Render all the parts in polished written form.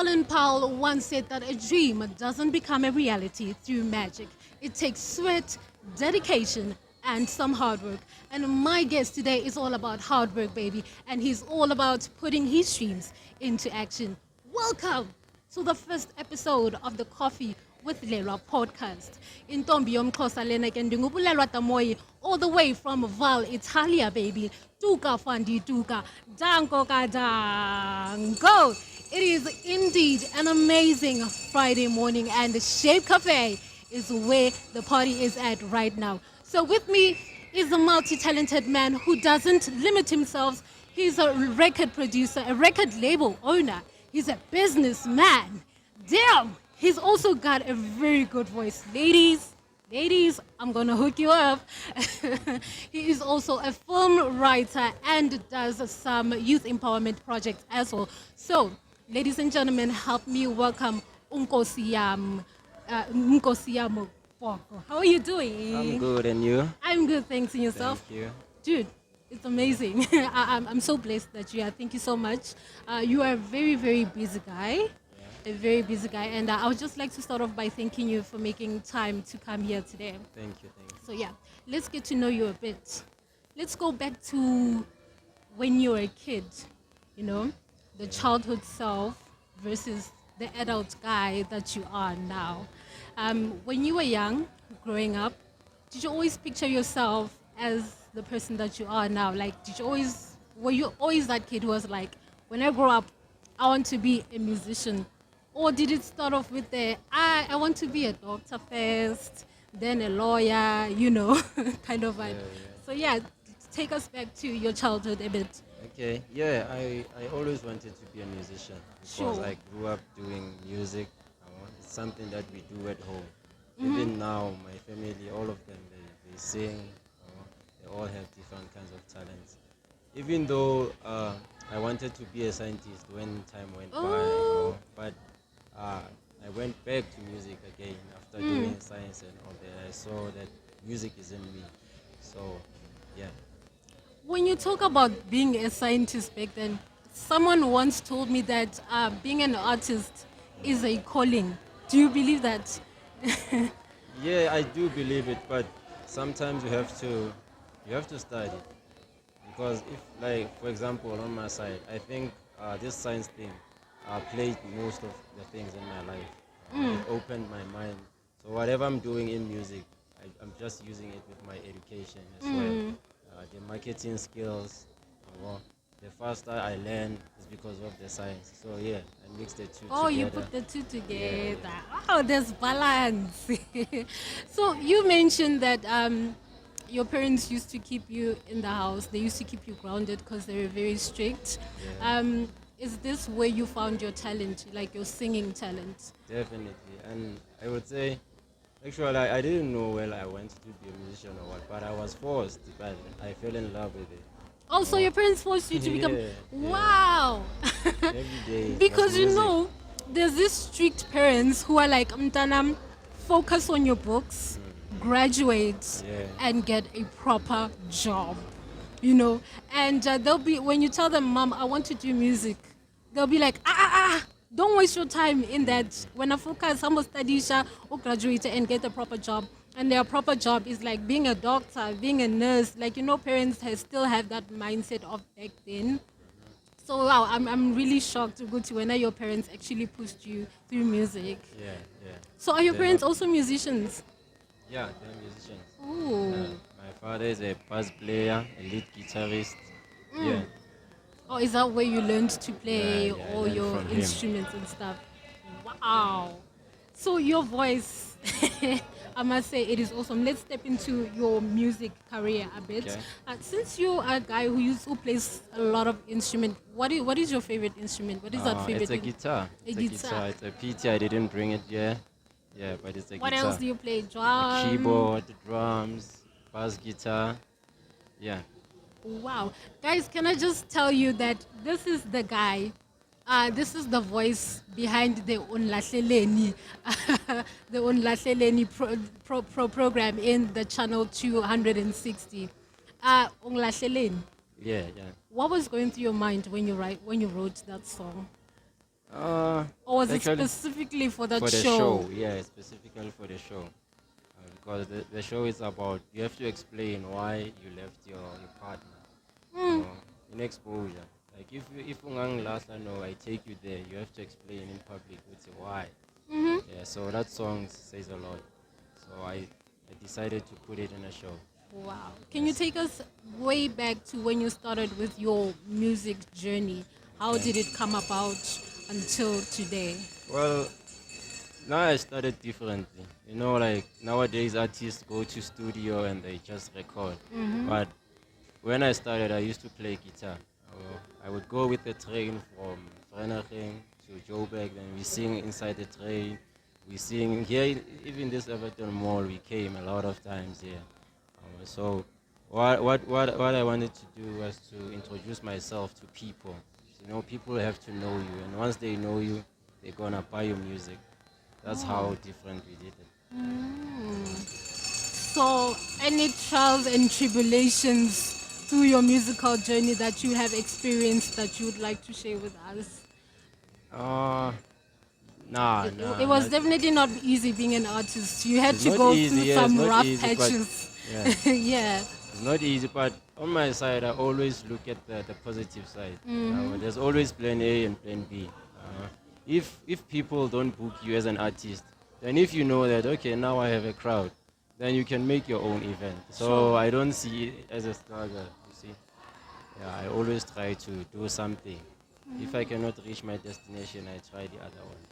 Colin Powell once said that a dream doesn't become a reality through magic. It takes sweat, dedication, and some hard work. And my guest today is all about hard work, baby. And he's all about putting his dreams into action. Welcome to the first episode of the Coffee with Lelwa podcast. In yomxhosa lena ke ndingubulelwa DAMOYI, all the way from Vaal, Italia, baby. Tuka fandi tuka, danko ka danko. It is indeed an amazing Friday morning, and the Shape Cafe is where the party is at right now. So with me is a multi-talented man who doesn't limit himself. He's a record producer, a record label owner. He's a businessman. Damn, he's also got a very good voice. Ladies, I'm gonna hook you up. He is also a film writer and does some youth empowerment projects as well. So, ladies and gentlemen, help me welcome NKOSIYAM Boko. How are you doing? I'm good, and you? I'm good, thanks. And yourself? Thank you. Dude, it's amazing. I'm so blessed that you are. Thank you so much. You are a very, very busy guy. A very busy guy. And I would just like to start off by thanking you for making time to come here today. Thank you. So yeah, let's get to know you a bit. Let's go back to when you were a kid, you know, the childhood self versus the adult guy that you are now. When you were young, growing up, did you always picture yourself as the person that you are now? Like, were you always that kid who was like, when I grow up, I want to be a musician? Or did it start off with I want to be a doctor first, then a lawyer, you know, kind of vibe? So yeah, take us back to your childhood a bit. Okay, yeah, I always wanted to be a musician because Sure. I grew up doing music. It's something that we do at home. Even now, my family, all of them, they sing. They all have different kinds of talents. Even though I wanted to be a scientist when time went by, but I went back to music again after doing science and all that. I saw that music is in me. So, yeah. When you talk about being a scientist back then, someone once told me that being an artist is a calling. Do you believe that? Yeah, I do believe it, but sometimes you have to study, because if, like, for example, on my side, I think this science thing played most of the things in my life. It opened my mind. So whatever I'm doing in music, I'm just using it with my education as well. The marketing skills, the faster I learn is because of the science. So yeah, I mixed the two together. You put the two together. Oh, there's balance. So you mentioned that your parents used to keep you in the house. They used to keep you grounded because they were very strict. Yeah. Is this where you found your talent, like your singing talent? Definitely, and I would say, actually, I didn't know where I went to be a musician or what, but I was forced, but I fell in love with it. Also, your parents forced you to become... Yeah. Wow! Every day. Because was you music. know, there's these strict parents who are like, Mtanam, focus on your books, graduate, and get a proper job. You know, and they'll be, when you tell them, Mom, I want to do music, they'll be like, don't waste your time in that. When I focus, I'm going to study or graduate and get a proper job. And their proper job is like being a doctor, being a nurse. Like, you know, parents still have that mindset of back then. So wow, I'm really shocked to go to when your parents actually pushed you through music. Yeah. So are your They're parents not- also musicians? Yeah, they're musicians. Oh. My father is a bass player, a lead guitarist. Yeah. Oh, is that where you learned to play Yeah, I all learned your from him. instruments and stuff? Wow. So your voice, I must say, it is awesome. Let's step into your music career a bit. Okay. Since you're a guy who plays a lot of instruments, what is your favorite instrument? What is that favorite? It's a guitar. It's a guitar. It's a PT. I didn't bring it here. Yeah, but it's a What guitar. else do you play? Drum? Keyboard, drums, bass guitar. Yeah. Wow. Guys, can I just tell you that this is the guy, this is the voice behind the Unlahleleni, the Unlahleleni program in the channel 260. Unlahleleni, Yeah. what was going through your mind when you wrote that song? Or was it Actually, specifically for that for the show? show, yeah, specifically for the show. Because the show is about, you have to explain why you left your partner. You know, in exposure. Like if ungang last, I know I take you there, you have to explain in public with why. Yeah, so that song says a lot. So I decided to put it in a show. Wow. Can you take us way back to when you started with your music journey? How did it come about until today? Well, now I started differently. You know, like nowadays artists go to studio and they just record. But when I started, I used to play guitar. I would go with the train from Vereeniging to Joburg, then we sing inside the train. We sing here, even this Everton Mall, we came a lot of times here. So what I wanted to do was to introduce myself to people. You know, people have to know you, and once they know you, they're gonna buy your music. That's how different we did it. So, any trials and tribulations through your musical journey that you have experienced that you would like to share with us? Nah, It was not, definitely not easy being an artist. You had it's to not go easy. through Yeah, it's some not rough easy, but patches. yeah. Yeah. It's not easy, but on my side, I always look at the positive side. There's always plan A and plan B. If people don't book you as an artist, then if you know that, okay, now I have a crowd, then you can make your own event. So Sure. I don't see it as a struggle, you see. Yeah, I always try to do something. If I cannot reach my destination, I try the other one.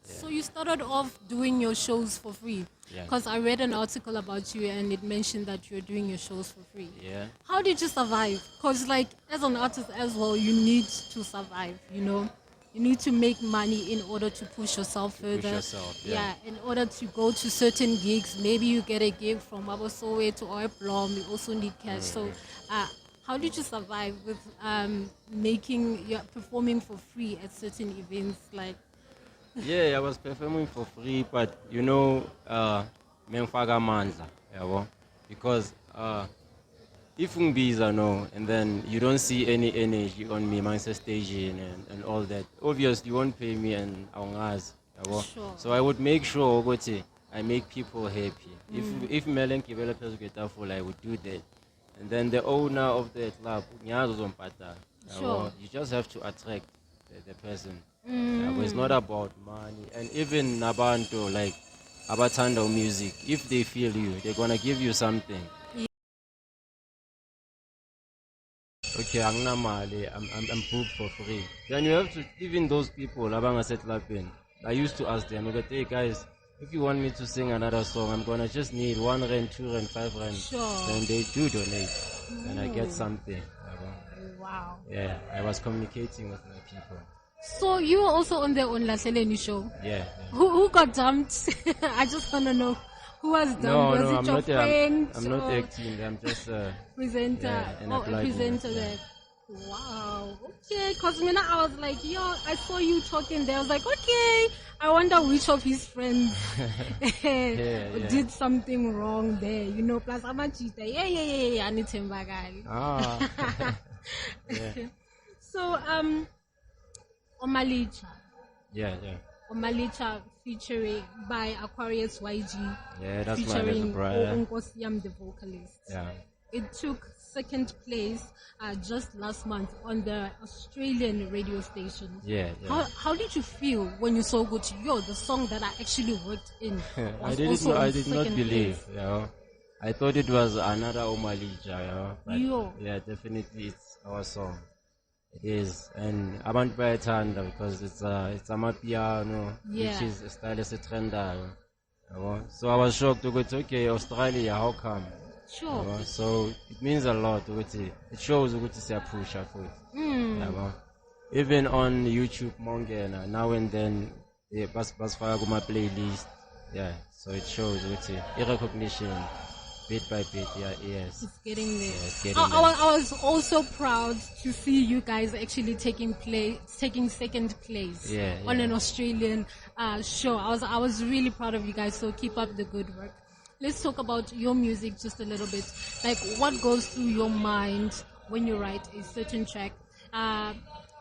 So you started off doing your shows for free. Yeah. Because I read an article about you and it mentioned that you're doing your shows for free. Yeah. How did you survive? Because like as an artist as well, you need to survive, you know. You need to make money in order to push yourself further. yourself, yeah. In order to go to certain gigs. Maybe you get a gig from Abasowe to Oeplom, you also need cash. So how did you survive with performing for free at certain events like Yeah, I was performing for free, but you know, mengifaka amandla, yabo, because if ungibiza no, and then you don't see any energy on me, my staging and all that, obviously you won't pay me and awungazi, yabo. Sure. So I would make sure ukuthi I make people happy. If Melen Kibela Pesuketaful, I would do that. And then the owner of the club, ngiyazi uzompatala, yabo. Sure. You just have to attract the person. Yeah, it's not about money. And even Nabanto, like Abatando music, if they feel you, they're gonna give you something. Okay, I'm booked for free. Then you have to, even those people, Abanga set lapin. I used to ask them, okay, hey guys, if you want me to sing another song, I'm gonna just need 1 rand, 2 rand, 5 rand. Sure. Then they do donate, and I get something. wow. Yeah, I was communicating with my people. So you were also on the Onlahleleni show. Yeah. Who got dumped? I just wanna know who was dumped. No, was no, it I'm your not. friend? I'm not or acting. I'm just presenter. yeah, an A applied presenter one, yeah. there. Wow. Okay, cause when I was like, yo, I saw you talking there. I was like, okay. I wonder which of his friends did something wrong there. You know, plus I'm a cheater. Yeah. I need him back. Ah. Yeah. So Omalicha. Yeah. Omalicha featuring by Aquarius YG. Yeah, that's my featuring little brother. NKOSIYAM the vocalist. Yeah. It took second place just last month on the Australian radio station. Yeah. How did you feel when you saw Go to Yo, the song that I actually worked in? I was did not believe. You know, I thought it was another Omalija. You know, but Yo. yeah, definitely it's our song. It is, and abantu bayathanda because it's amapiano, Yeah. which is a style esitrendayo. So I was shocked to go to okay, Australia, how come? Sure. So it means a lot. It shows ukuthi siyapusha futhi. Even on YouTube manga now and then basifaka kuma playlist. Yeah, so it shows ukuthi recognition bit by bit. Yeah, yes. It's getting there. Yeah, it's getting there. I was also proud to see you guys actually taking second place on an Australian show. I was really proud of you guys. So keep up the good work. Let's talk about your music just a little bit. Like what goes through your mind when you write a certain track?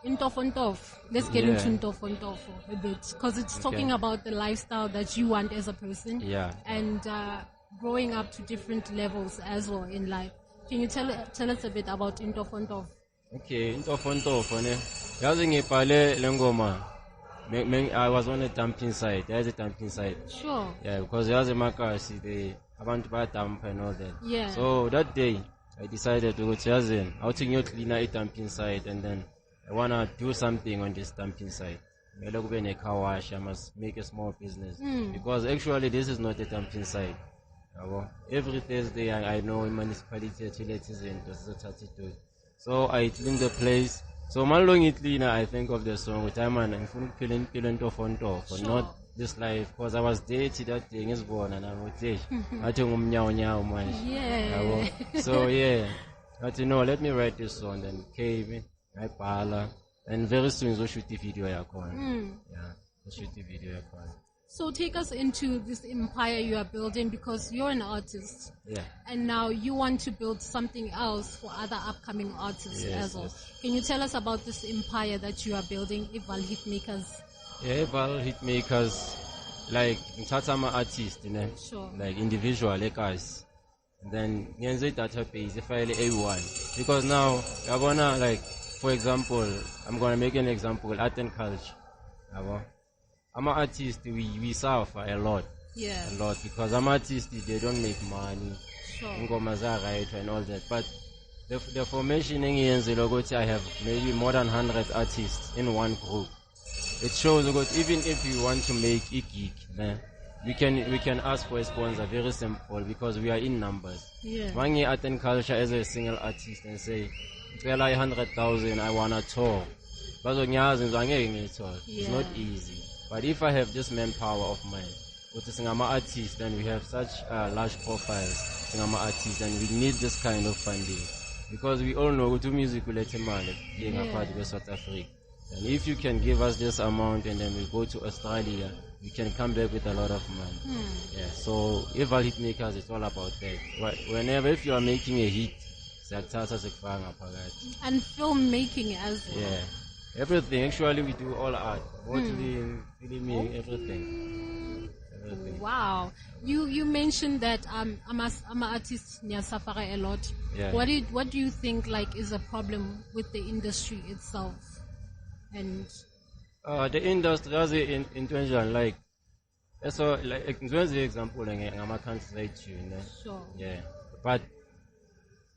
Let's get Yeah. into Ntofontofo a bit, because it's talking about the lifestyle that you want as a person. Yeah. And growing up to different levels as well in life. Can you tell us a bit about Ntofontofo? Okay, Ntofontofo ne. Yazi ngibhale lengoma. I was on a dumping site. There's a dumping site. Sure. Yeah, because there's a makasi, they abantu dump and all that. Yeah. So that day, I decided to go to Yazin. I want to clean a dumping site, and then I want to do something on this dumping site. I look a car wash, I must make a small business. Because actually, this is not a dumping site. Every Thursday, I know in municipality, so I clean the place. So malong it clean, I think of the song with time and I'm feeling for not this life, because I was dating that thing is born and I would say I think Yeah. so yeah. But let me write this song, then came I pala, and very soon we'll shoot the video. Yeah, we'll shoot the video. So take us into this empire you are building, because you're an artist. Yeah. And now you want to build something else for other upcoming artists as well. Yes. Can you tell us about this empire that you are building, Vaal Hitmakers? Yeah, Vaal Hitmakers, like Tatama artist, Sure. like individual, like us. And then Nyenze database, if I A1. Because now you're gonna, like, for example, I'm gonna make an example, art and culture. I'm an artist, we suffer a lot. Yeah. A lot, because I'm artists, they don't make money. Sure. Right, and all that. But the formation in I have maybe more than 100 artists in one group. It shows that even if you want to make a gig, we can ask for a sponsor, very simple, because we are in numbers. Yeah. Mangi art and culture as a single artist and say, well, I 100,000, I wanna tour. But it's not easy. But if I have this manpower of mine, with a artist, then we have such large profiles, artists, and we need this kind of funding. Because we all know to music will let being a part of South Africa. And if you can give us this amount and then we go to Australia, we can come back with a lot of money. Yeah. So if Vaal Hitmakers, it's all about that. Whenever if you are making a hit, and filmmaking as well. Yeah. Everything. Actually, we do all art. Modeling, filming, everything. Wow. You mentioned that I'm an artist near Safari a lot. Yeah. What do you think is a problem with the industry itself? And the industry has in intention so example I'm a translate you, sure. Yeah. But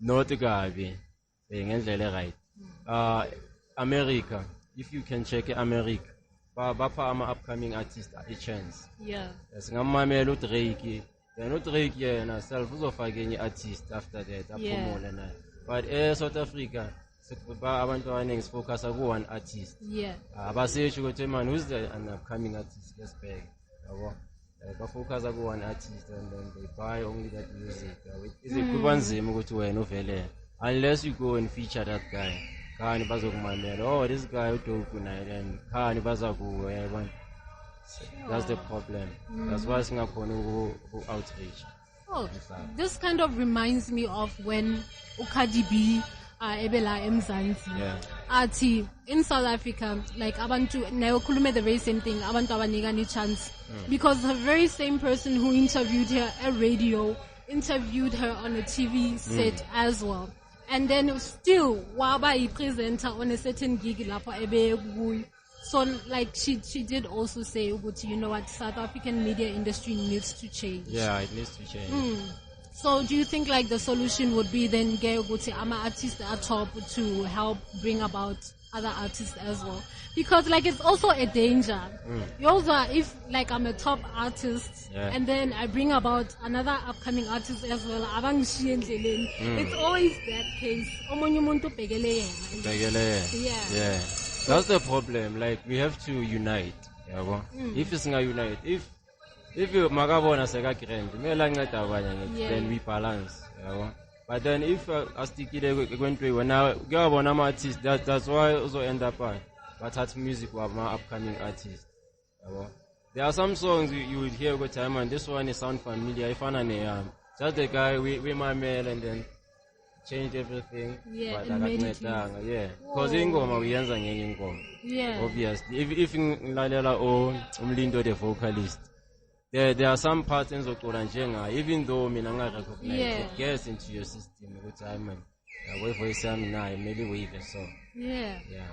not Gabi. Right. America, if you can check America, Bapa ama upcoming artist a chance. Yeah. Yes, ngamamela uDrake. Then uDrake yena self uzofaka enye artist after that aphumule naye. But South Africa abantu abaningi focus ku one artist. Yeah. Abasesho ukuthi man who's the upcoming artist beg. Yabo. Ba focus ku one artist and then they buy only that music. Is it kubanzima ukuthi wena uvele unless you go and feature that guy. Khani bazokumamela, oh this guy udope naye, then khani bazakuwe. That's the problem. That's why singakhona ku outreach. Oh, this kind of reminds me of when Cardi B ebela eMzansi. Yeah. Athi in South Africa, abantu nayo khulume the very same thing, abantu abanika ni chance. Because the very same person who interviewed her at radio interviewed her on a TV set as well. And then still waba presenter on a certain gig lapho ebe kuyo. So she did also say, you know what, South African media industry needs to change. Yeah, it needs to change. So do you think the solution would be then get ama artists at top to help bring about other artists as well? Because it's also a danger. You also, if I'm a top artist and then I bring about another upcoming artist as well, it's always that case. Yeah. That's the problem. We have to unite. If it's not unite, if you magabona seka grand, then we balance. But then if I stick it when I'm artist, that's why I also end up but art music with my upcoming artists. There are some songs you would hear over time, and this one is sound familiar. If I just the guy we my mail and then changed everything. Yeah, But and made it akancedanga, yeah. Whoa. Because ingoma uyenza ngenye ingoma. Yeah. Obviously. If ngilalela umlindo the vocalist, there are some parts engizocula njengayo, even though mina recognize Yeah. it gets into your system ukuthi hayi man, voice yami nayo maybe wave so. Yeah. Yeah.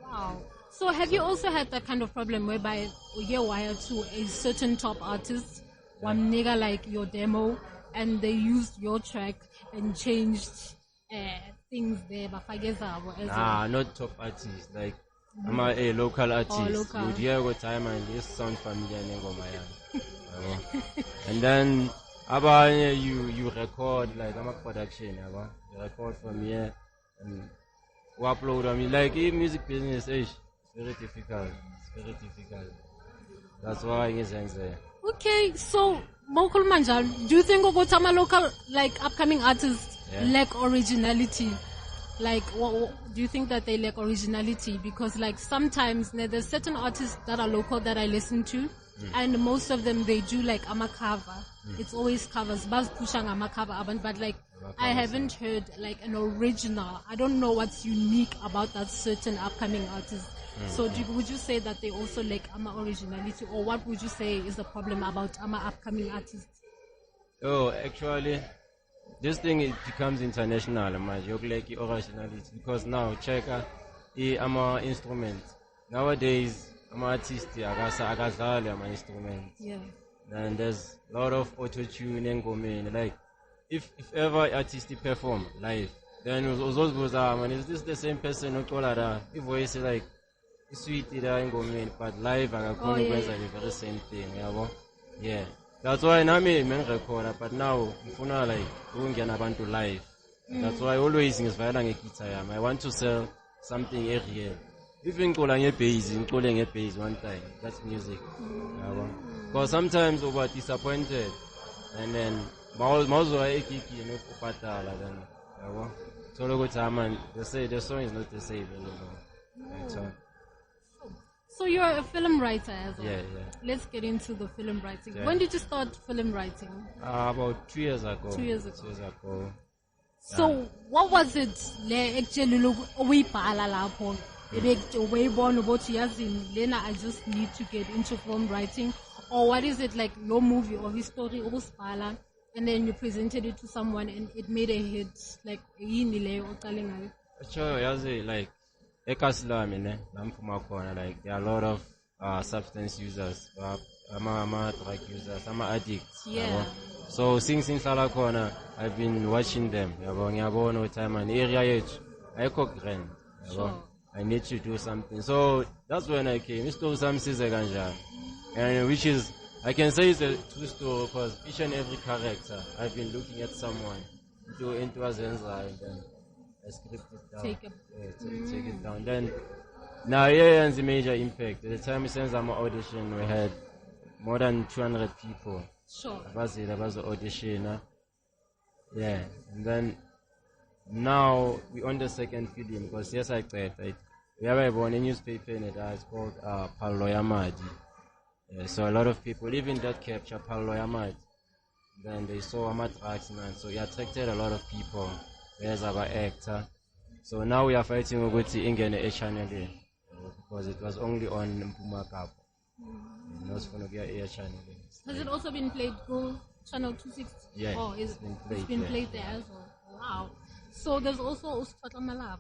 Wow. So have you also had that kind of problem whereby you get wired to a certain top artist, one nigga like your demo, and they used your track and changed things there, Nah, not top artists. Like I'm a local artist. local. You hear what time and this sound familiar ngoma yami. And then you record like I'm a production, you record from here and we upload. I mean, like music business is very difficult. It's very difficult. That's why it's there. Okay, so Mokul Manjal, do you think Ogotama local like upcoming artists lack originality? Like, do you think that they lack originality? Because like sometimes there's certain artists that are local that I listen to, and most of them they do like a cover. It's always covers. Baz pushang a cover, but like I haven't heard like an original. I don't know what's unique about that certain upcoming artist. So would you say that they also lack originality, or what would you say is the problem about upcoming artists? Oh, actually, this thing it becomes international, man. You like originality because now check ama instrument. Nowadays, I'm artist. I'm instrument. Yeah. And there's a lot of auto tuning going. Like, if ever artist perform live, then it was goes man, is this the same person who call her? If voice like sweet but live I can't the very same thing, yeah. That's why now me record, but now if like to live. That's why always is I want to sell something real. Even calling a bass, one time. That's music. Because sometimes we are disappointed and then they say the song is not the same anymore. So you're a film writer as well? Yeah. Let's get into the film writing. Yeah. When did you start film writing? About 2 years ago. 2 years ago. 2 years ago. So what was it actually uyibhala lapho? Ubeyibona ukuthi yazi lena I just need to get into film writing, or what is it like no movie or history ubusibhala and then you presented it to someone and it made a hit, like yini leyo oqale ngayo? Sure, yazi like ekasilami ne lamphuma khona, like there are a lot of substance users, ama drug users, ama addicts. Yeah. So since ngihlala khona I've been watching them. Ngiyabona time and area yethu ayikho grand. Sure. I need to do something. So that's when I came. Isto samsize kanjani. And which is I can say it's a true story because each and every character I've been looking at someone into a zenza and then I script it down. Take it down. Then now it's a major impact. At the time we sent our audition, we had more than 200 people. Sure. That was the audition. Yeah. And then now we're on the second film because yes I said we have a newspaper in it it's called Vaal. Yeah, so a lot of people even that capture Vaal. Then they saw my tracks man, so it attracted a lot of people as our actor. So now we are fighting with the Ingene channel because it was only on Mpuma Cup. Not for the channel. Has it also been played go channel 260? Yeah. Oh, it's been played there as well. Wow. So there's also Usfatlamalapa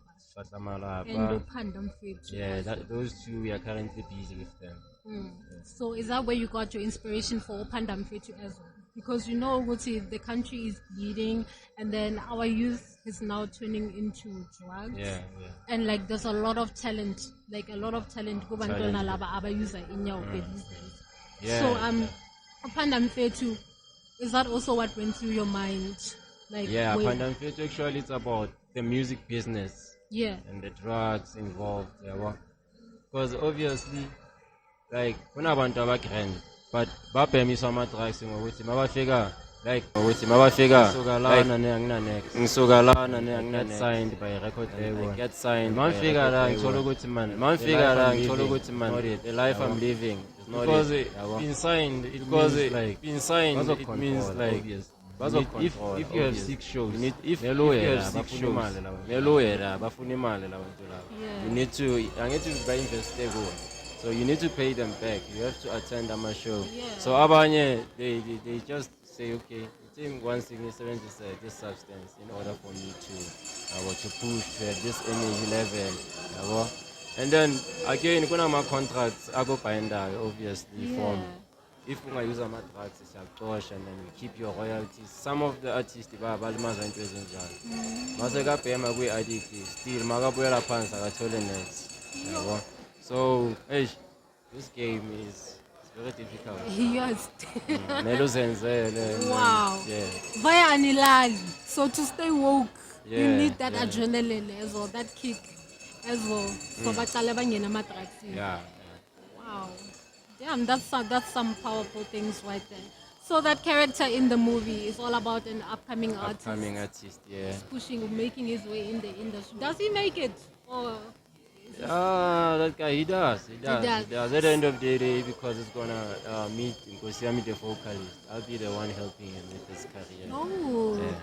and Pandam Fit. Yeah, those two we are currently busy with them. Yes. So is that where you got your inspiration for Pandam Fit as well? Because you know what the country is bleeding and then our youth is now turning into drugs. Yeah. And like there's a lot of talent, go bantwana laba abayuza inyawo these days. Yeah. So Pandam Fit, is that also what went through your mind? Like, yeah, Pandam Fit actually it's about the music business. Yeah. And the drugs involved. Yeah, because obviously, like, when I want to work grand, but Bape me some drugs in which my figure, like, get signed by a record label. Get signed. Man figure the life I'm living. Because it been signed, it means like if you have 6 shows, you need if you have 6 shows, you need to buy investable. So you need to pay them back. You have to attend a show. Yeah. So abanye they just say, okay, I think one thing is this substance in order for me to push to have this energy level. And then again, kuna ma contracts I go bind obviously from if you use my drugs, it's a cost, and then you keep your royalties. Some of the artists, still, so, this game is very difficult. Yes. Wow. Yeah. Via anilali. So to stay woke, you need that yeah. adrenaline as well, that kick as well. So Yeah. Wow. Damn, that's some powerful things right there. So that character in the movie is all about an upcoming artist. Upcoming artist, yeah. Pushing, making his way in the industry. Does he make it? Or that guy, he does. At the end of the day, because he's gonna meet NKOSIYAM the vocalist, I'll be the one helping him with his career. Oh. Yeah.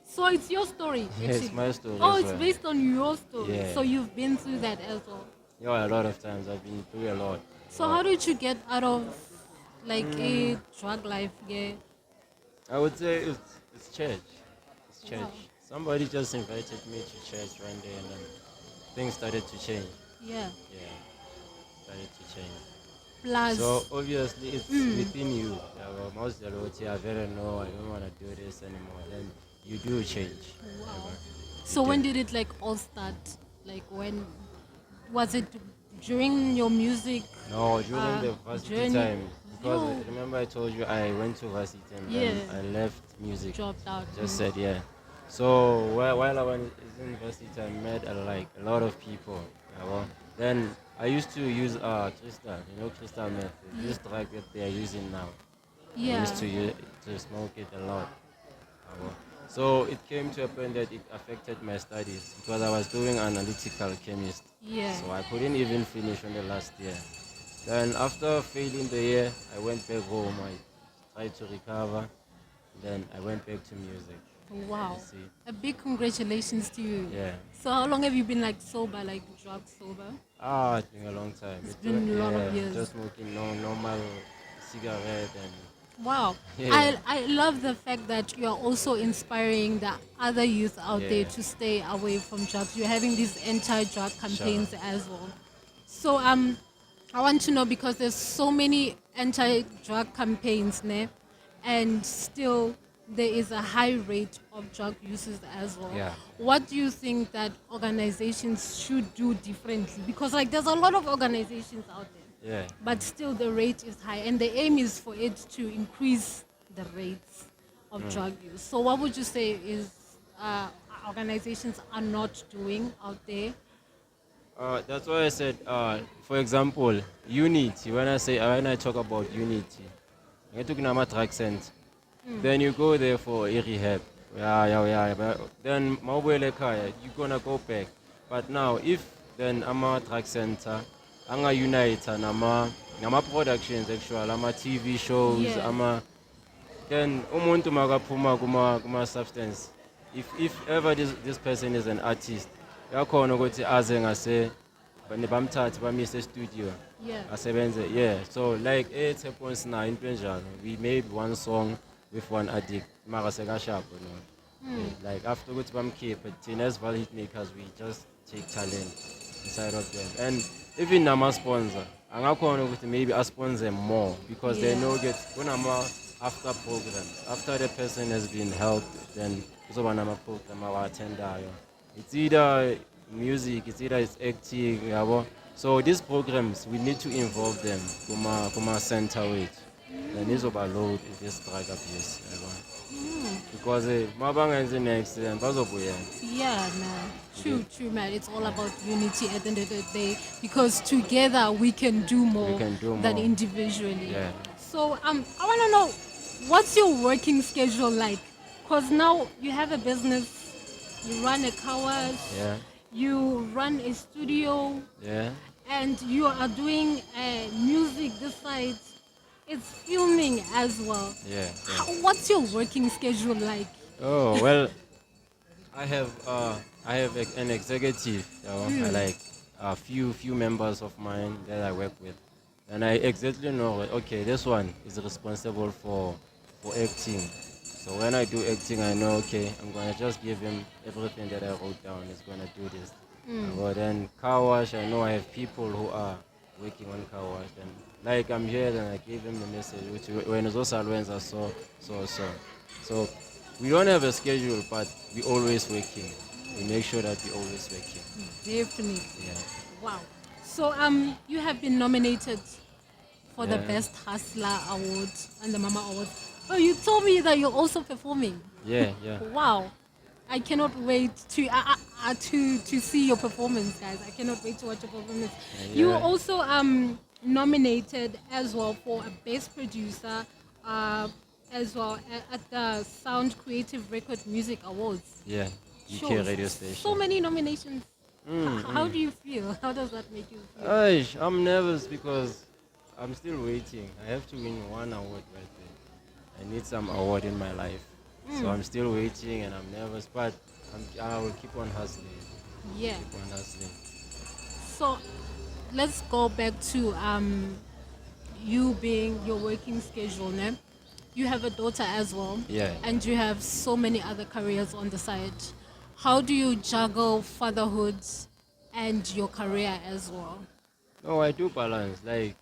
So it's your story. Yeah, it's my story. Oh, as it's well. based on your story. Yeah. So you've been through that as well. Yeah, a lot of times I've been through a lot. So how did you get out of like a drug life? Yeah. I would say it's church. It's church. Wow. Somebody just invited me to church one day, and then things started to change. Yeah. Yeah, started to change. Plus. So obviously it's within you. Most of the I very no, I don't want to do this anymore. Then you do change. Wow. So when did it like all start? Like when was it during your music? No, during the varsity time. Because No. remember I told you I went to varsity and then I left music. Dropped out. Just said yeah. So while I was in varsity, I met a lot of people. Then I used to use crystal, crystal meth. This drug that they are using now. Yeah. I used to smoke it a lot. So it came to a point that it affected my studies because I was doing analytical chemistry. Yeah. So I couldn't even finish on the last year. Then after failing the year, I went back home. I tried to recover. Then I went back to music. Wow. You see. A big congratulations to you. Yeah. So how long have you been like sober, like drug sober? It's been a long time. It's been a lot of years. Just smoking normal cigarette and Wow. Yeah. I love the fact that you're also inspiring the other youth out there to stay away from drugs. You're having these anti-drug campaigns as well. So I want to know, because there's so many anti-drug campaigns, ne? And still there is a high rate of drug users as well. Yeah. What do you think that organizations should do differently? Because like there's a lot of organizations out there. yeah. But still the rate is high, and the aim is for it to increase the rates of drug use. So what would you say is organizations are not doing out there? That's why I said, for example, unity. When I talk about unity, I took a drug center. Then you go there for a rehab. Yeah. But then you're gonna go back. But now, if then I'm a drug center, I'm a unite and I'm a productions actually, I'm a TV shows, then umuntu makaphuma kuma substance. If ever this person is an artist, yakhona ukuthi aze ngase bamthathe bamise studio. Yeah. So like it happens now in Punjab. We made one song with one addict. Mara sharp, Like after which bam keep but as Vaal hit makers, we just take talent inside of them. And even nama sponsor. Angakhona ukuthi maybe I sponsor more because they know get when I'm after programs. After the person has been helped, then kuzoba nama program awathendayo. It's either music, it's acting, yabo. So these programs, we need to involve them kuma center weight. Then izoba load this drug abuse, because mabanga in accident bazobuya. Yeah, man. True, man. It's all about unity at the end of the day, because together we can do more, than individually. Yeah. So I want to know, what's your working schedule like? Because now you have a business, you run a car wash, you run a studio, and you are doing music this side. It's filming as well. Yeah. What's your working schedule like? Oh well, I have an executive. I like a few members of mine that I work with, and I exactly know. Okay, this one is responsible for acting. So when I do acting, I know okay, I'm gonna just give him everything that I wrote down. He's gonna do this. But then car wash, I know I have people who are working on car wash, and like I'm here, then I give him the message. Which when it's also so we don't have a schedule, but we always working. We make sure that we always working. Definitely. Yeah. Wow. So you have been nominated for the Yeah. Best Hustler Award and the Mama Award. Oh, you told me that you're also performing. Yeah. Wow. I cannot wait to see your performance, guys. I cannot wait to watch your performance. You were Yeah. also nominated as well for a Best Producer as well at the Sound Creative Record Music Awards. Yeah. UK Shows. radio station. So many nominations. How do you feel? How does that make you feel? Aish, I'm nervous because I'm still waiting. I have to win one award right there. I need some award in my life. So I'm still waiting and I'm nervous, but I will keep on hustling. Yeah. Keep on hustling. So let's go back to you being your working schedule, ne? You have a daughter as well. Yeah. And you have so many other careers on the side. How do you juggle fatherhood and your career as well? No, I do balance. Like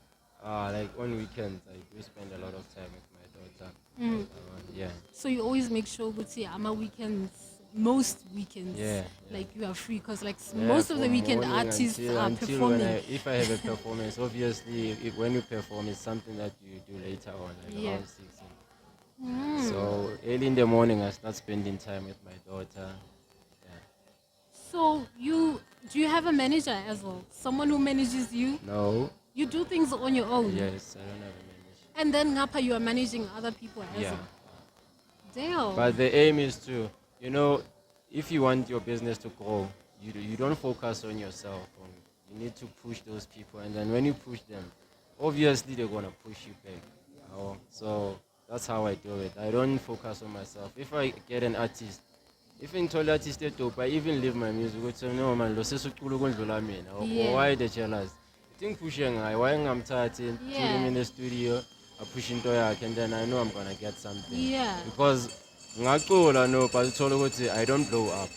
on weekends, I do spend a lot of time with my daughter. Yeah. So you always make sure to see weekends, most weekends, Yeah. like you are free because like Yeah, most of the from weekend morning artists until are when performing. if I have a performance, obviously, when you perform, it's something that you do later on, like Yeah. around 6. So early in the morning, I start spending time with my daughter. So do you have a manager as well? Someone who manages you? No. You do things on your own. Yes, I don't have a manager. And then Ngapa, you are managing other people as Yeah. well. Damn. But the aim is to, if you want your business to grow, you don't focus on yourself. You need to push those people, and then when you push them, obviously they're gonna push you back. So that's how I do it. I don't focus on myself. If I get an artist, if in told artist dope, I even leave my music. Go say no man, lo sesukulo kundlula mina. Yeah. Why they jealous? I think pushing I why I'm starting, put him in the studio, I push into yakhe, and then I know I'm gonna get something. Yeah. Because ngacula no, but uthola ukuthi I don't blow up.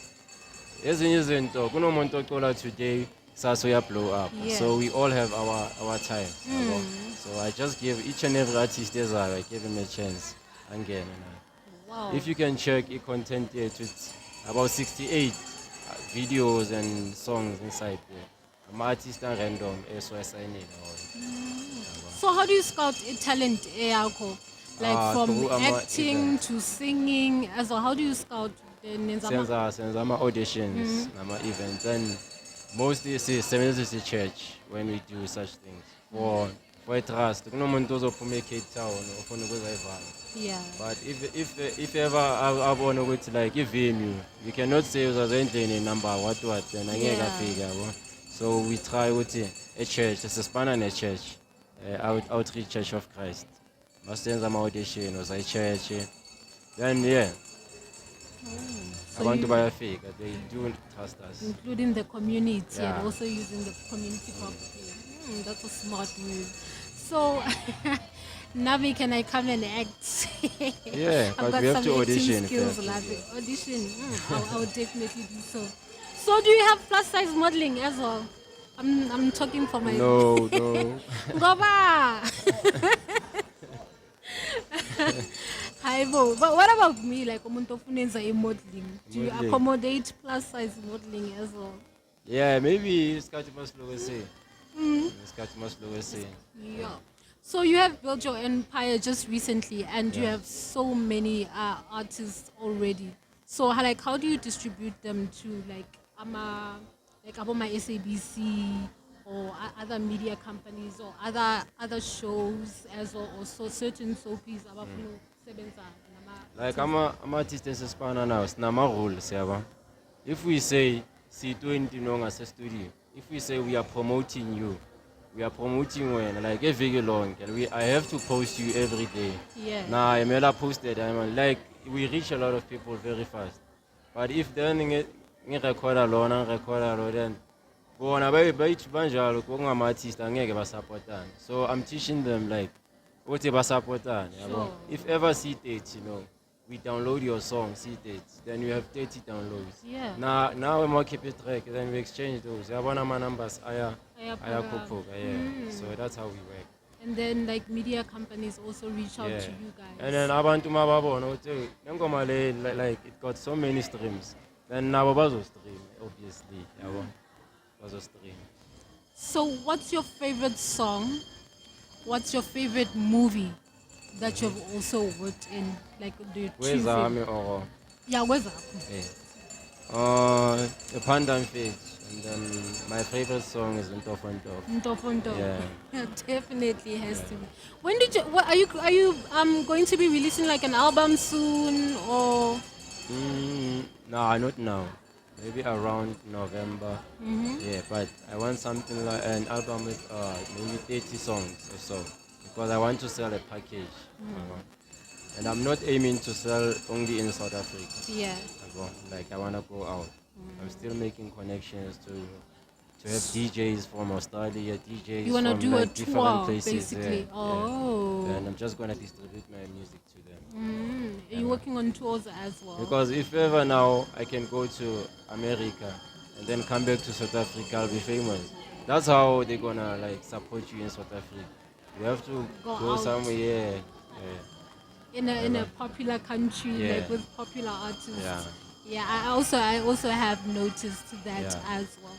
Ezinye izinto kunomuntu ocula today, kusasa uya blow up. Yeah. So we all have our time. Yabo. So I just give each and every artist ezayo, I give him a chance. Angene naye. Wow. If you can check the content here, it's about 68 videos and songs inside there. I'm artist and random, so I sign in. So how do you scout a talent, Eyako? Like from through acting event. to singing as well. How do you scout the Nenzama? Since I'm auditions, events, and mostly it's the church when we do such things. For a trust, kunomuntu ozophuma eCape Town ofuna ukuza eVaal. Yeah. But if ever I want to go to like a venue, you cannot say uzazendlini number what then angeke afike yabo. So we try with a church, it's a span and a church, outreach Church of Christ. Must send some audition was a church. Then So abantu you- bayafika, they do trust us. including the community Yeah. and also using the community property. That's a smart move. So, Navi, can I come and act? Yeah, I've but got we have some to acting audition skills. first. Love it. Audition. I'll definitely do so. So, do you have plus size modeling as well? I'm talking for my. No. Ngoba. Hi, Bo. But what about me? Like, umuntu ofuna enza modeling. Do you Modeling. accommodate plus size modeling as well? Yeah, maybe Scotty must look say. Scotty must look say. Yeah. So you have built your empire just recently, and you Yeah. have so many artists already. So how do you distribute them to about my SABC or other media companies or other shows as well, or so certain soapies abafuna ukusebenza nama- Like I'm artist esespana now, sinama rules yaba. If we say C20 no ngase studio, if we say we are promoting you, we are promoting when like every long and I have to post you every day. Yeah. Now I'm posted. I'm like we reach a lot of people very fast. But if then you record alone and then bona bayithi banjalo kungama-artist angeke basupportane. So I'm teaching them like ukuthi basupportane yabo. If ever C30, we download your song C30, then you have 30 downloads. Yeah. Now we keep it track, then we exchange those. Yabona my numbers ayakhuphuka, yeah. So that's how we work. And then like media companies also reach out to you guys. And then abantu mababona ukuthi nengoma le like it got so many streams. Then nabo bazostream obviously, yabo. Bazostream. So what's your favorite song? What's your favorite movie that you've also worked in? Like the Where's Army or yeah, where's that? The Pandan Fish. And then my favorite song is Ntofonto. Ntofonto. Yeah. Definitely has to be. When did you? What, are you going to be releasing like an album soon or? No, not now. Maybe around November. Yeah, but I want something like an album with maybe 30 songs or so because I want to sell a package. And I'm not aiming to sell only in South Africa. Yeah. Like I want to go out. I'm still making connections to have DJs from Australia, DJs you wanna from do like a different tour, places. basically. Yeah, Oh. yeah. And I'm just gonna distribute my music to them. Are you working on tours as well? Because if ever now I can go to America and then come back to South Africa, I'll be famous. That's how they're gonna like support you in South Africa. You have to go somewhere. Yeah. In a popular country, Yeah. like with popular artists. Yeah. Yeah, I also have noticed that as well.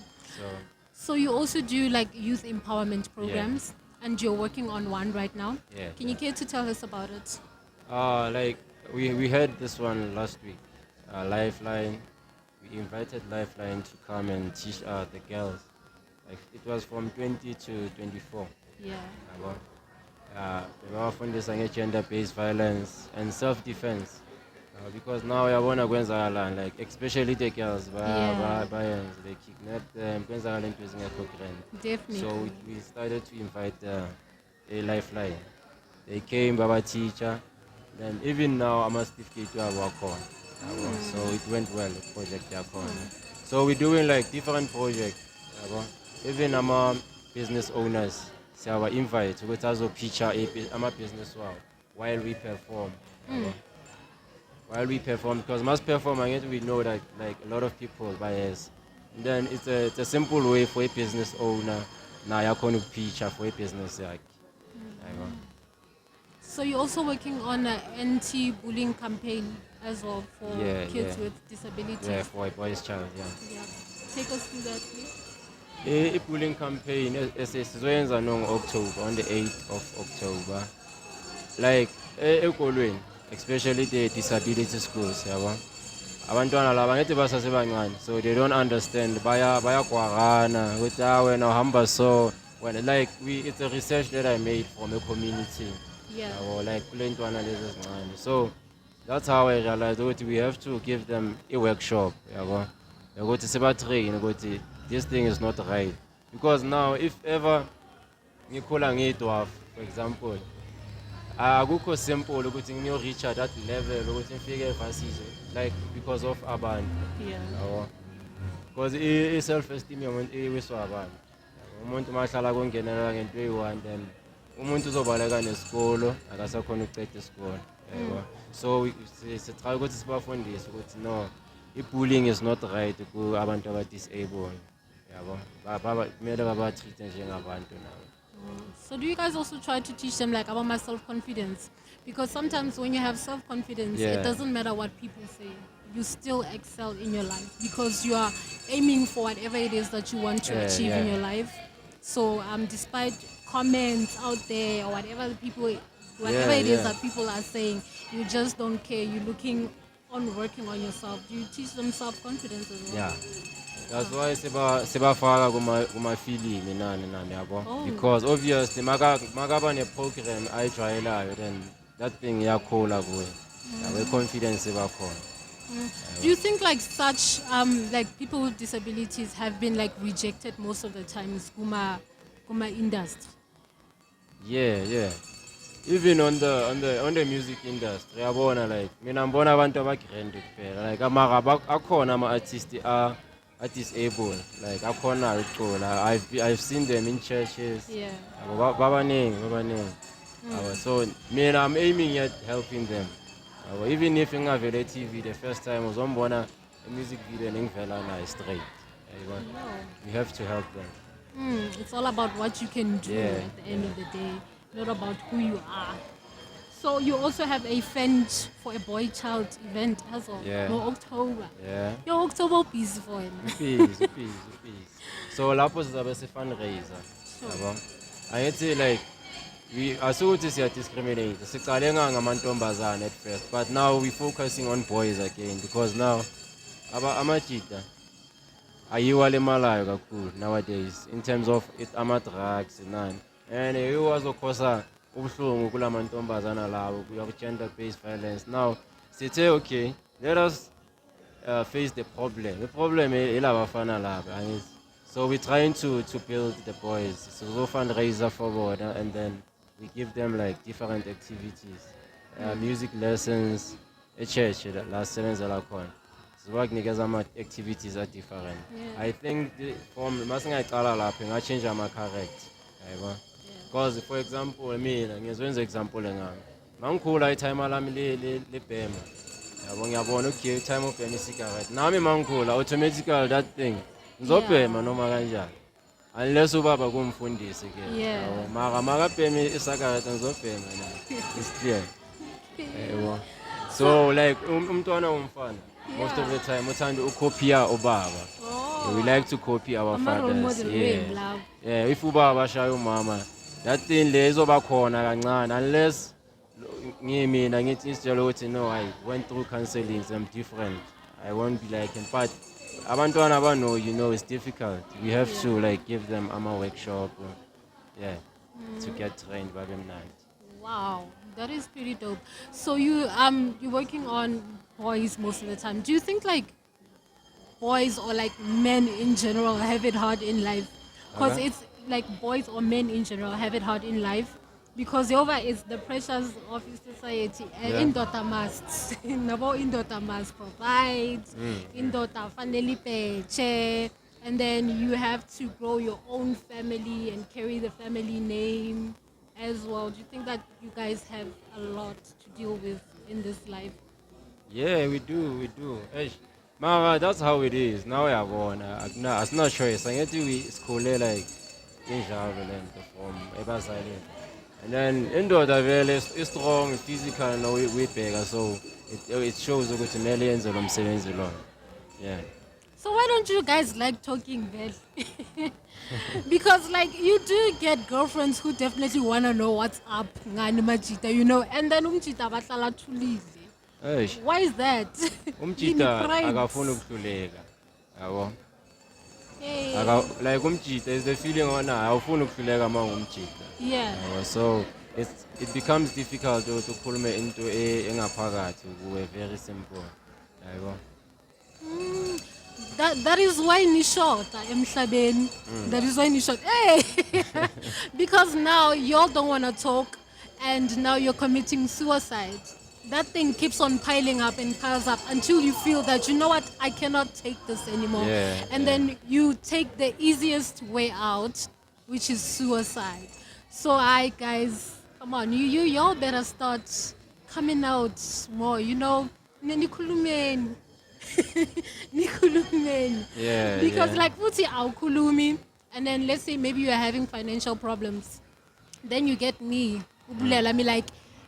So you also do like youth empowerment programs, and you're working on one right now. Yeah. Can you care to tell us about it? Like we had this one last week, Lifeline. We invited Lifeline to come and teach the girls. Like it was from 20 to 24. Yeah. They were funding gender-based violence and self-defense. Because now I want to go and like especially the girls, they kidnap them, Definitely. so we started to invite a Lifeline. They came, Baba teacher, then even now I'm a certificate to work on. So it went well, the project. So we're doing like different projects. Even I'm a business owners. So I invite to go to picture I'm a business while we perform. While we perform, because must perform, we know that like a lot of people buy us. Then it's a simple way for a business owner. Now you're going to picture for a business. So you're also working on an anti-bullying campaign as well for kids with disabilities. Yeah, for a boy's child. Yeah. Take us through that, please. A bullying campaign is on October, on the 8th of October. Like ekolweni, especially the disability schools, abantwana laba ngithi basasebancane, so they don't understand. Bayakwarana with wena uhamba so when like it's a research that I made from a community. Like kule ntwana lezi ezincane. So that's how I realized that we have to give them a workshop. Ukuthi sibatrain ukuthi this thing is not right. Because now if ever ngikhula ngidwarf, for example, akukho simple ukuthi ngiyo-reach that level ukuthi ngifike evasizo like because of abantu. Because i-self-esteem yomuntu iwiswa abantu. Umuntu mahlala kungenelela ngento eyi-one, then umuntu uzobaleka nesikolo akasakhona ukuceda isikolo. So sitry ukuthi sibafundise ukuthi no, i-bullying is not right ku-abantu aba-disabled. Kumele babatreat njengabantu nabo. So do you guys also try to teach them like about my self-confidence? Because sometimes when you have self-confidence, it doesn't matter what people say. You still excel in your life because you are aiming for whatever it is that you want to achieve in your life. So despite comments out there or whatever it is that people are saying, you just don't care. You're looking on working on yourself. Do you teach them self-confidence as well? Yeah. That's why sebafaka kuma-film nani yabo. Because obviously makaba ne-program ayijwayelayo, then that thing iyakhula kuye. Yabo, confidence ibakhona. Do you think like such like people with disabilities have been like rejected most of the times kuma kuma industry. Yeah. Even on the music industry, yabona like mina ngibona abantu abagrande kuphela. Like amara akhona ama-artists are disabled. Like akhona ukucula. I've seen them in churches. Yeah. Babaningi. So mina I'm aiming at helping them. Even if ngavele TV the first time uzombona a music video ngivela nayo straight. We have to help them. It's all about what you can do at the end of the day, not about who you are. So you also have a fund for a boy child event as well. Yeah. No October. Yeah. Your October busy for him. Peace. So lapho sizabe se fundraiser. Yabo. Angithi like we asukuthi siya discriminate. Sicale ngamantombazane at first, but now we focusing on boys again because now amajita ayiwa lemalayo kakhulu nowadays in terms of ama-drugs nani, and iwazokhosa ubuhlungu kulamantombazana lawo gender based violence. Now sithe okay, let us face the problem. The problem ilabafana laba, so we're trying to build the boys. So we fundraiser forward, and then we give them like different activities, music lessons, a church last sevenza lakhona. Some activities are different. I think from masingayicala lapho ngachange ama-correct. Because for example mina ngizwenza example ngami. Mangikhula itime lami lebhema. Ngiyabona okay time of bhema cigarette. Nami mangikhula automatically that thing ngizobhema noma kanjani. Unless ubaba kumfundisi ke. Mara makabhema isigarette ngizobhema na. It's clear. So like umntwana umfana. Most of the time, we copy ubaba. We like to copy our fathers. Yeah. If ubaba shayo mama, that thing lays over corner unless mina ngithi isitshela ukuthi no, I went through counseling, I'm different. I won't be like him. But abantwana abano, it's difficult. We have to like give them a workshop, to get trained by them night. Wow, that is pretty dope. So you're working on boys most of the time. Do you think like boys or like men in general have it hard in life? Because it's like boys or men in general have it hard in life because it's the pressures of society. Indota must, indota must provide, indota finally pay, and then you have to grow your own family and carry the family name as well. Do you think that you guys have a lot to deal with in this life? Yeah, we do. Mama, that's how it is. Now we are born. I'm not sure. I get to school like in and from Ebasile. And then indoor the is strong, physical, no we bigger, so it shows to millions of them savings alone. Yeah. So why don't you guys like talking Vaal? Because like you do get girlfriends who definitely wanna know what's up, and then umchita bahlala thulile. Why is that? Umchita akafuna ukuhluleka. Yabo. Like umchita is the feeling ona awufuna ukuhluleka mangumchita. Yeah. So it becomes difficult to khuluma into engaphakathi kuwe, very simple. Yabo. That is why ni short emhlabeni. That is why ni short. Hey. Because now y'all don't want to talk and now you're committing suicide. That thing keeps on piling up and piles up until you feel that, you know what, I cannot take this anymore. Then you take the easiest way out, which is suicide. So guys, come on, y'all better start coming out more, nikhulumeni. Because like futhi awukhulumi, and then let's say maybe you're having financial problems, then you get me ubulela me like,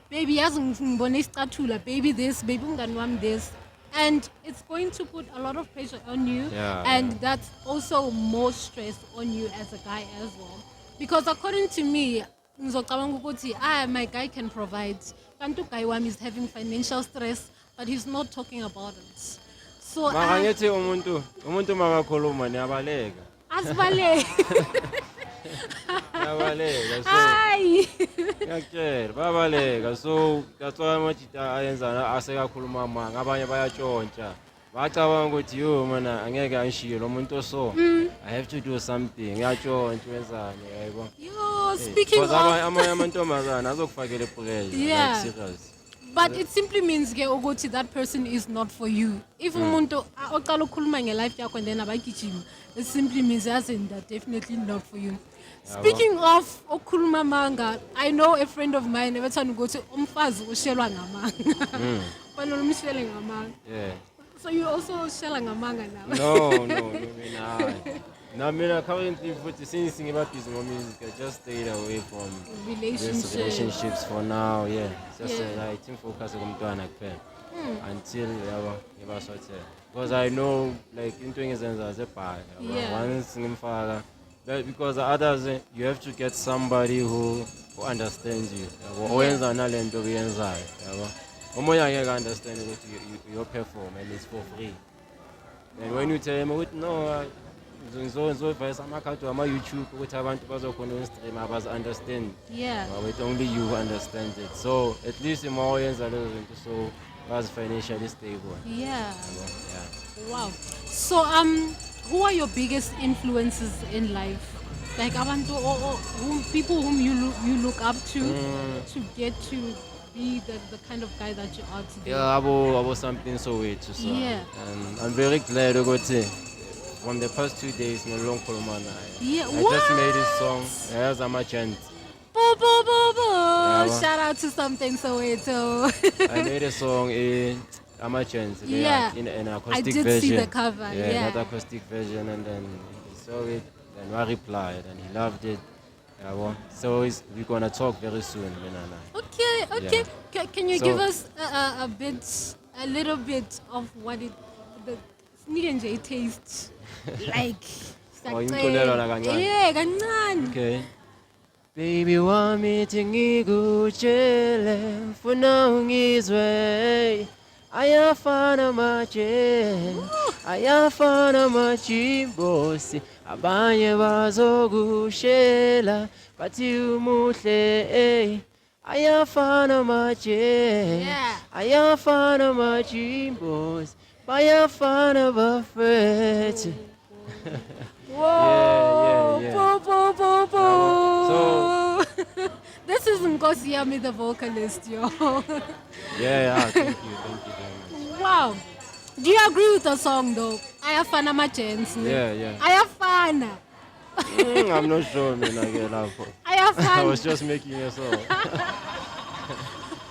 baby yazi ngibone isicathulo, baby this, baby umngani wami this, and it's going to put a lot of pressure on you, and that's also more stress on you as a guy as well, because according to me ngizocabanga ukuthi my guy can provide, kanti guy wami is having financial stress but he's not talking about it. So mangithi umuntu makakhuluma niyabaleka. Asibaleka. Yabaleka. Hayi. Ngiyakutshela babaleka. So that's why amajita ayenzana asekakhuluma manga, abanye bayatshontsha. bacabanga ukuthi yo mana angeke angishiye lo muntu so I have to do something ngiyatshontsha wenzani yayibona. Yo, speaking of amanye amantombazana azokufakela pressure Yeah. like serious. But it simply means ke ukuthi that person is not for you. If umuntu oqala ukukhuluma nge-life yakho and then abagijima, it simply means yazi that definitely not for you. Speaking of ukukhuluma manga, I know a friend of mine ebethanda ukuthi umfazi ushelwa ngamanga. Fanele umshele ngamanga. Yeah. So you also shela ngamanga now? No, no, mina currently since ngiba busy music, I just stayed away from these relationships for now. Yeah, just I think focus kumntwana kuphela until ngiba sorted. Because I know like into engizenza zebhaya. Once ngimfaka, because others you have to get somebody who understands you. Oyenza nalento uyenzayo, yabo. Omoya angeke understand ukuthi you perform and it's for free. And when you tell him no, so advice amakhadi ama-YouTube ukuthi abantu bazokhona stream abazi understand. Yeah. But only you understand it. So at least ima oyenza lezo zinto so bazi financially stable. Yeah. Yeah. Wow. So who are your biggest influences in life? Like abantu or people whom you look up to get to be the kind of guy that you are today. Yeah, abo something so way too. So. Yeah. And I'm very glad ukuthi from the past 2 days no long kolomana. Yeah. I just made this song. There's Panama Chains. Yeah, shout out to something Soweto. I made a song in Panama Chains. Yeah. In an acoustic I did version. see the cover. Yeah. That acoustic version, and then he saw it, and I replied, and he loved it. So we're gonna talk very soon. Okay. Yeah. Can you give us a little bit of what the Sneaky taste like? Yeah, kancane. Okay. Baby wami tingikutshele mfuna ungizwe ayafana maje ayafana machimbosi abanye bazokushela bathi umuhle ayafana maje ayafana machimbosi bayafana bafethu. Whoa! Yeah. So this is NKOSIYAM the vocalist, yo. Yeah, thank you very much. Wow. Do you agree with the song though? Ayafana Chains. Yeah. Ayafana. I'm not sure, man. I get love for. Ayafana. I was just making a song.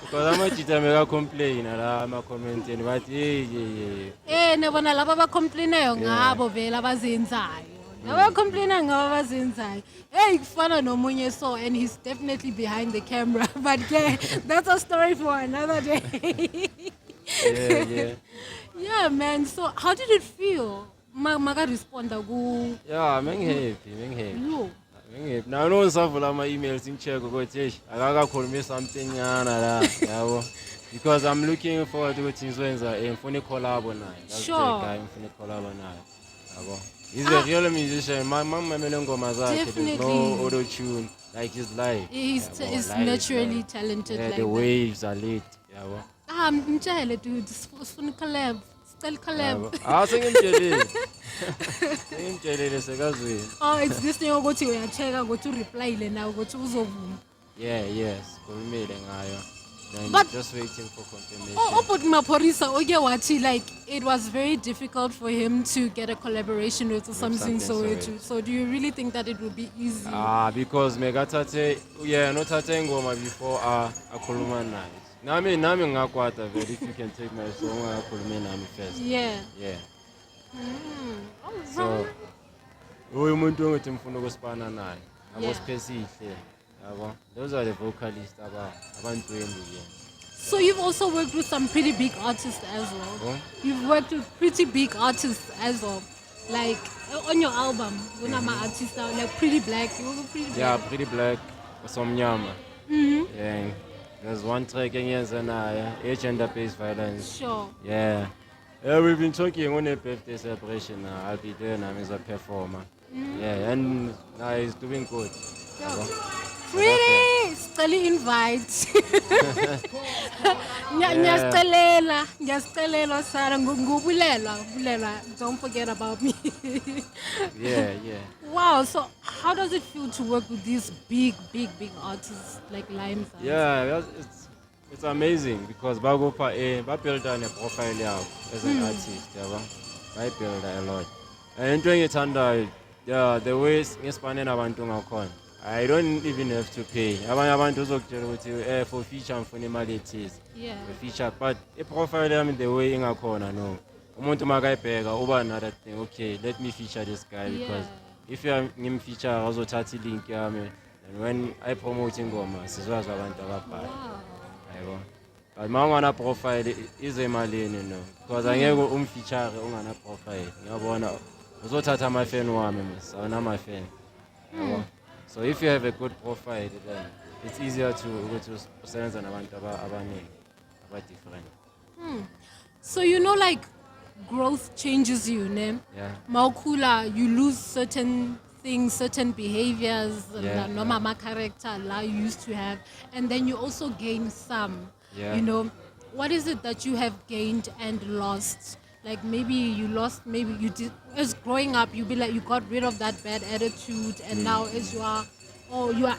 Because I'm a cheater, I'm complaining, I'm a commenting, but yeah. Nebona laba bakomplainayo ngabo vela abazenzayo. Laba complaina ngabo abazenzayo. Hey, kufana nomunye so and he's definitely behind the camera, but yeah, that's a story for another day. Yeah. Yeah, man. So how did it feel? Maga respond ku. Yeah, I'm happy. Yo. Now no savula my emails in check ukuthi akakakhulumi something yana la yabo. Because I'm looking forward to things when I'm funny collab naye. That's the guy I'm funny collab naye. Yabo. He's a real musician. My mom ngoma zakhe. There's no auto tune like his live. He's naturally talented like the that. waves are lit. Yabo. Mtshele dude, sifuna collab. Still collab. Sengimtshelile sekazwini. Oh, it's this thing ukuthi uyacheka ukuthi reply le now ukuthi uzovuma. Yes, khulumile ngayo. Then But just waiting for confirmation. But Maporisa oke wathi like it was very difficult for him to get a collaboration with something so do you really think that it would be easy? Because megathathe nothathe ingoma before akhuluma naye. Nami ngakwata very if you can take my song akhulume nami first. Yeah. So umuntu ongathi mfuna ukusipana naye. Abosiphesihle. Those are the vocalists abantu endlini. So you've also worked with some pretty big artists as well. You've worked with pretty big artists as well. Like on your album, kunama artists like Pretty Black. You were Pretty Black. Yeah, Pretty Black, Somnyama. Yeah. There's one track engiyenza naye, gender-based violence. Sure. Yeah. We've been talking on a birthday celebration now. I'll be there now as a performer. Yeah, and now he's doing good. Pretty! ngiyacela invite. Yeah. Ngiyasicela Sarah ngubulelwa. Don't forget about me. Yeah, yeah. Wow, so how does it feel to work with these big artists like Lions? Yeah, it's amazing because bagopa build a profile out as an artist, yabo. I build a lot. And doing it under the ways ngespaneni abantu ngakhona. I don't even have to pay. Abanye abantu uzokutshela ukuthi for feature ngifuna imali ethize. Yeah. For feature, but a profile yami the way ingakhona no. Umuntu makayibheka uba another thing. Okay, let me feature this guy because if you ngim feature azothatha link yami. And when I promote ingoma, sizwazi abantu ababhala. Yabo. But mangana profile is emalini no. Because angeke umfeature ungana profile. Ngiyabona uzothatha ama fan wami mos. Awuna ama fan. Yabo. So if you have a good profile then it's easier to sebenza nabantu abaningi aba different. So you know, like growth changes you, ne? Yeah. Maukula, you lose certain things, certain behaviors, Yeah, no mama character la you used to have, and then you also gain some. Yeah. You know, what is it that you have gained and lost? Like maybe you lost, maybe you did. As growing up, you be like you got rid of that bad attitude, and now as you are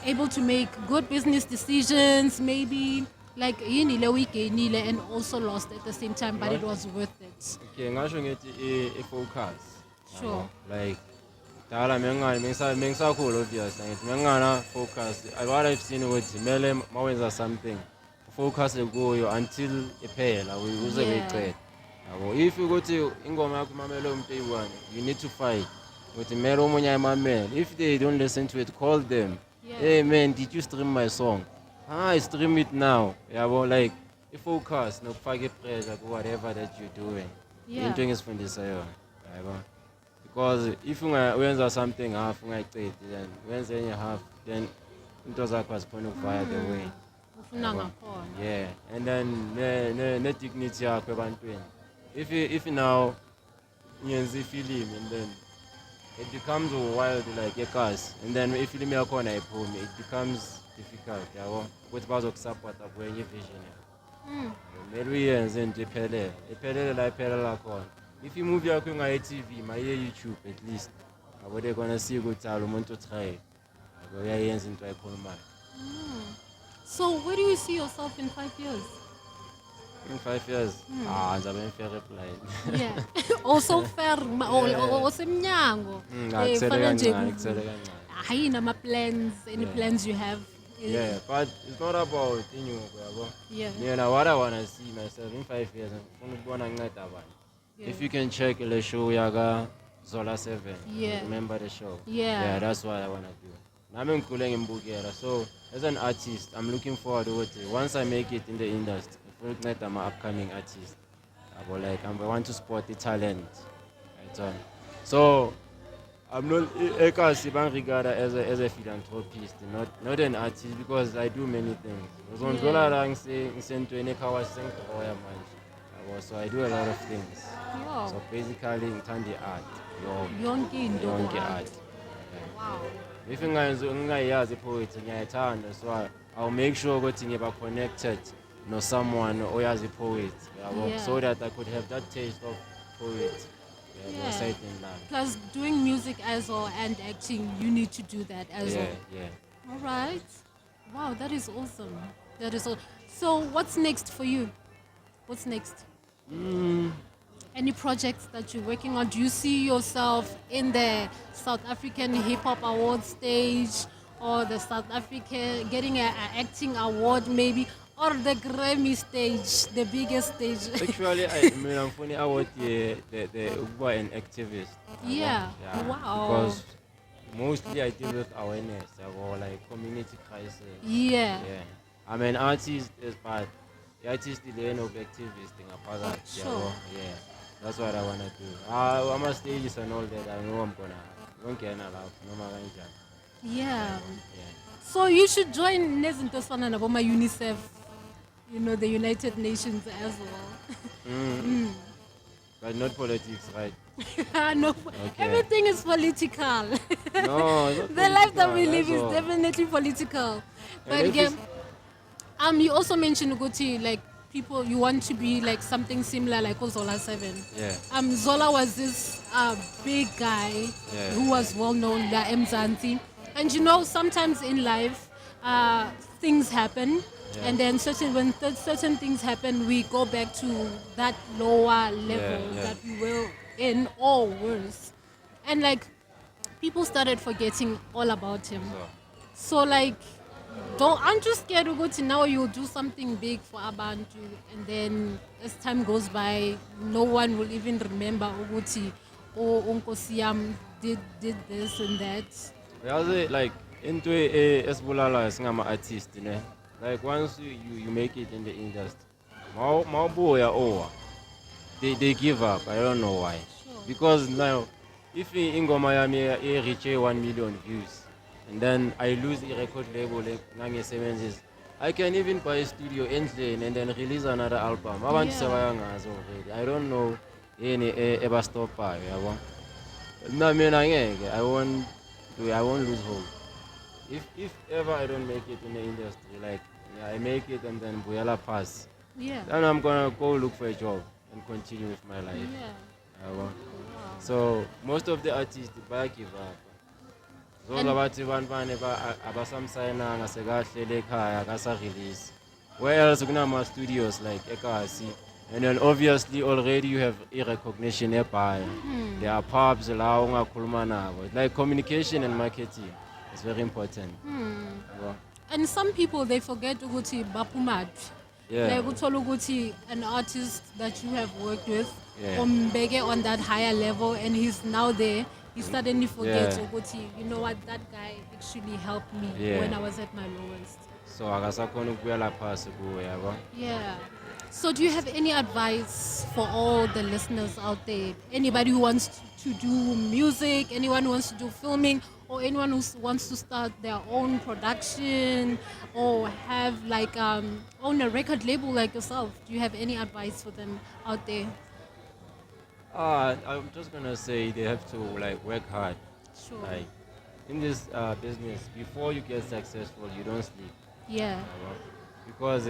able to make good business decisions. Maybe like and also lost at the same time, but it was worth it. Okay, ngasho ngithi focus. Sure. Like dala mengisakhulu obvious ngithi mengana focus. What I've seen ukuthi mele mawenza something focus kuyo until iphela uze uyiqede. Yabo, if ukuthi ingoma yakho imamele umuntu eyi-1, you need to fight. Ukuthi mele omunye ayimamele. If they don't listen to it, call them. Hey man, did you stream my song? I stream it now. Yabo, like focus nokufaka pressure ku whatever that you're doing. Into engisifundisa yona. Yabo. Because if uyenza something half ungayiqedi then wenze enye half then into zakho azikhona ukuvaya the way. Ufuna ngakhona. Yeah, and then ne dignity yakho ebantwini. If now nyenza ifilm and then it becomes wild like ekas, and then if film yakhona iphumi it becomes difficult yabo ukuthi bazokusupport kwenye vision. Mele uyenze into iphelele la iphelela khona. If movie yakho ingayi-TV maye YouTube at least abo they gonna see ukuthi umuntu utry abo uyayenza into ayikhulumayo. So where do you see yourself in 5 years? In 5 years, ngizabe fair reply. Yeah. Also fair osemnyango. Ngicela kancane. Hayi nama plans, any plans you have? Yeah, but it's not about inyuko yabo. Yeah. What I want to see myself in 5 years ngifuna ukubona nginceda abantu. If you can check the show yaga Zola 7. Remember the show? Yeah, that's what I want to do. Nami ngikhule ngimbukela. So as an artist, I'm looking forward to it. Once I make it in the industry, I'm an upcoming artist. I want to support the talent. Right. So I'm not regarded as a philanthropist, not an artist because I do many things. So I do a lot of things. So basically ngithanda art. Yonke art. Wow. If ngingayazi poetry ngiyayithanda, so I'll make sure ukuthi ngiba connected no someone oyazi poetry, so that I could have that taste of poetry. Aside in life. Plus doing music as well and acting, you need to do that as well. Yeah. All right. Wow, that is awesome. That is all. So what's next for you? What's next? Any projects that you're working on? Do you see yourself in the South African Hip Hop Award stage, or the South Africa getting an acting award maybe, or the Grammy stage, the biggest stage? Actually, I'm funny. I was an activist. Yeah. Wow. Because mostly I deal with awareness, like community crisis. Yeah. I'm an artist, but the artist is the of activist thing. Sure. Yeah. That's what I wanna do. I'm a stage and all that. I know I'm gonna get allowed. No matter. Yeah. So you should join Nezinto Sana Naboma UNICEF, the United Nations as well. but not politics, right? No, Okay. everything is political. No, it's not The life that we political, live that's is all. definitely political. But if again, it's- you also mentioned Uguti, like people you want to be like something similar like Zola 7. Yeah. Zola was this big guy Yeah. who was well known, the Mzansi. And sometimes in life, things happen. Yeah. And then when certain things happen, we go back to that lower level Yeah. that we were in or worse. And like people started forgetting all about him. So like, aren't you scared Uguti now you'll do something big for Abantu, and then as time goes by, no one will even remember Uguti or NKOSIYAM did this and that. Yazi, like into esibulala singama artist, ne? Like once you make it in the industry, mawubuya owa. They give up. I don't know why. Sure. Because now, if ingoma yami reach 1 million views, and then I lose the record label, I can even buy a studio and then release another album. Abantu Yeah. sebayangazi already. I don't know any ever stop by. No, I won't lose hope. If ever I don't make it in the industry, like I make it and then Buyala pass, Yeah. then I'm gonna go look for a job and continue with my life. Yeah. Yabo. Wow. So most of the artists give up. Those And- abathi bantwana abasamsayinanga sekahlele ekhaya akasa-release. Where else kunama studios like eKasi, and then obviously already you have recognition nearby. There are pubs la ungakhuluma nabo. Like communication and marketing is very important. Yabo. And some people they forget Uguti Bapumat. Yeah. Like uthola ukuthi an artist that you have worked with, Yeah. Ombege on that higher level, and he's now there. He suddenly forgets Yeah. Uguti. You know what? That guy actually helped me Yeah. when I was at my lowest. So akasakhona ukubuyela phasi kuwe yabo. Yeah. So do you have any advice for all the listeners out there? Anybody who wants to do music, anyone who wants to do filming, or anyone who wants to start their own production or have like own a record label like yourself? Do you have any advice for them out there? I'm just gonna say they have to like work hard. Sure. Like in this business, before you get successful, you don't sleep. Yeah. Because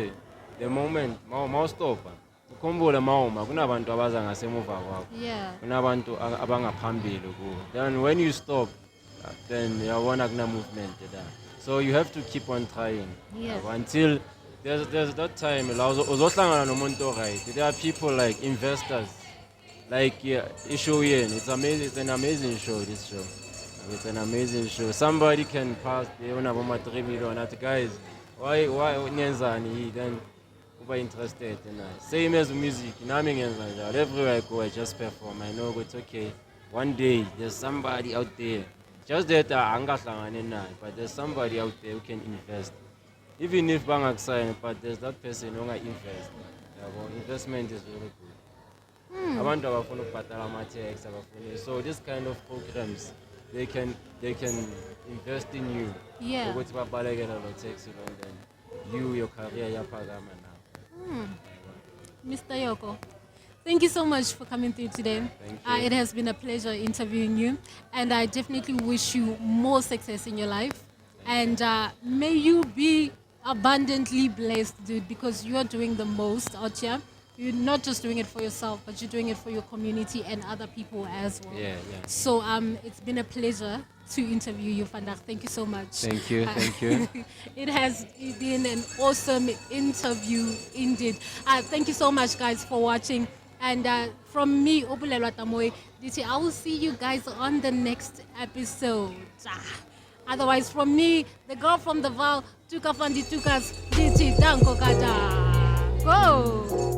the moment mawustopa ukhumbule mawuma kunabantu abaza ngasemuva kwakho, Yeah. kunabantu abangaphambili kuwe. Then when you stop, then uyabona kuna movement there. So you have to keep on trying. Yes. Until there's that time la uzohlangana nomuntu right. There are people like investors. Like issue it's amazing. It's an amazing show. This show, it's an amazing show. Somebody can pass. They own about 3 million. At guys, why Nyenzani? Then uba interested in that. Same as music. Everywhere I go, I just perform. I know it's okay. One day there's somebody out there. Just that but there's somebody out there who can invest. Even if bank sign, but there's that person who can invest. Investment is very good. Abantu abafuna ukubhatala ama-tax abafuna. So this kind of programs, they can invest in you. Yeah. Ukuthi babalekela lo tax and then your career yaphakama now. Mr. Yoko, thank you so much for coming through today. Thank you. It has been a pleasure interviewing you, and I definitely wish you more success in your life. And may you be abundantly blessed, dude, because you are doing the most out here. You're not just doing it for yourself, but you're doing it for your community and other people as well. Yeah. So it's been a pleasure to interview you, Fundraiser. Thank you so much. Thank you. It has been an awesome interview indeed. Thank you so much, guys, for watching. And from me, BULELWA DAMOYI, I will see you guys on the next episode. Otherwise, from me, the girl from the Vaal, Tuka Fandi Tukas, DT Danko Kata. Go!